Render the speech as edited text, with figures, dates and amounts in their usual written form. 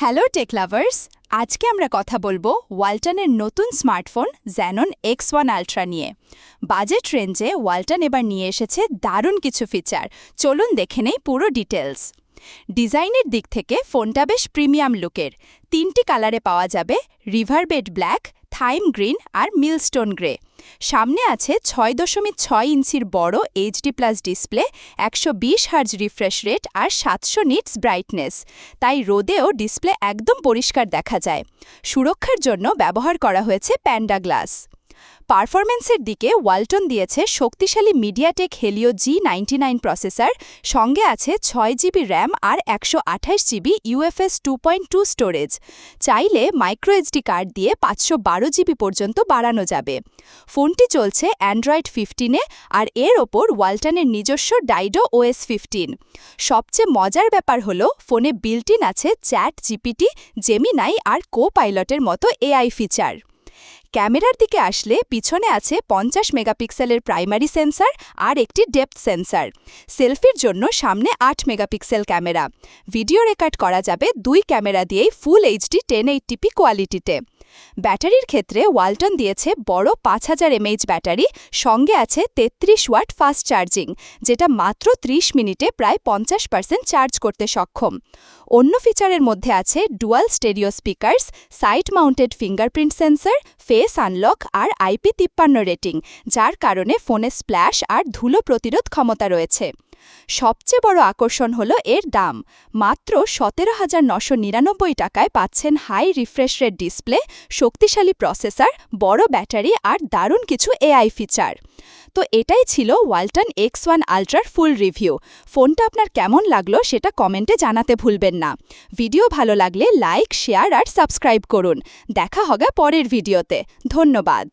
Hello take lovers, আজকে আমরা কথা বলবো ওয়ালটনের নতুন স্মার্টফোন Xenon X1 Ultra নিয়ে। বাজেট রেঞ্জে ওয়ালটন এবার নিয়ে এসেছে দারুণ কিছু ফিচার। চলুন দেখে নেই পুরো ডিটেলস। ডিজাইনের দিক থেকে ফোনটা বেশ প্রিমিয়াম লুকের। 3টি কালারে পাওয়া যাবে রিভারবেড ব্ল্যাক, থাইম গ্রিন আর মিলস্টোন গ্রে। সামনে আছে 6.6 ইঞ্চির বড় HD+ display, 120 hertz refresh rate আর 700 নিটস ব্রাইটনেস, তাই রোদেও ডিসপ্লে একদম পরিষ্কার দেখা যায়। সুরক্ষার জন্য ব্যবহার করা হয়েছে প্যান্ডা গ্লাস। পারফরম্যান্সের দিকে ওয়ালটন দিয়েছে শক্তিশালী মিডিয়াটেক হেলিও G99 প্রসেসর, সঙ্গে আছে 6GB র্যাম আর 128GB UFS 2.2 স্টোরেজ। চাইলে মাইক্রোএসডি কার্ড দিয়ে 512GB পর্যন্ত বাড়ানো যাবে। ফোনটি চলছে অ্যান্ড্রয়েড 15-এ আর এর ওপর ওয়ালটনের নিজস্ব ডাইডো OS 15। সবচেয়ে মজার ব্যাপার হলো ফোনে বিল্ট ইন আছে চ্যাট জিপিটি, জেমিনাই আর কো-পাইলটের মতো AI ফিচার। ক্যামেরার দিকে আসলে পিছনে আছে 50 মেগাপিক্সেলের প্রাইমারি সেন্সর আর একটি ডেপথ সেন্সর। সেলফির জন্য সামনে 8 মেগাপিক্সেল ক্যামেরা। ভিডিও রেকর্ড করা যাবে 2 ক্যামেরা দিয়েই ফুল HD 1080p কোয়ালিটিতে। ব্যাটারির ক্ষেত্রে ওয়ালটন দিয়েছে বড় 5000 mAh ব্যাটারি, সঙ্গে আছে 33 ওয়াট ফাস্ট চার্জিং, যেটা মাত্র 30 মিনিটে প্রায় 50% চার্জ করতে সক্ষম। অন্য ফিচারের মধ্যে আছে dual stereo speakers, side mounted fingerprint sensor, face unlock আর IP53 রেটিং, যার কারণে ফোনে স্প্ল্যাশ আর ধুলো প্রতিরোধ ক্ষমতা রয়েছে। সবচেয়ে বড় আকর্ষণ হলো এর দাম। মাত্র 17,999 টাকায় পাচ্ছেন হাই রিফ্রেশ রেট ডিসপ্লে, শক্তিশালী প্রসেসর, বড় ব্যাটারি আর দারুণ কিছু AI ফিচার। তো এটাই ছিল ওয়ালটন X1 Ultraর ফুল রিভিউ। ফোনটা আপনার কেমন লাগলো সেটা কমেন্টে জানাতে ভুলবেন না। ভিডিও ভালো লাগলে লাইক, শেয়ার আর সাবস্ক্রাইব করুন। দেখা হবে পরের ভিডিওতে। ধন্যবাদ।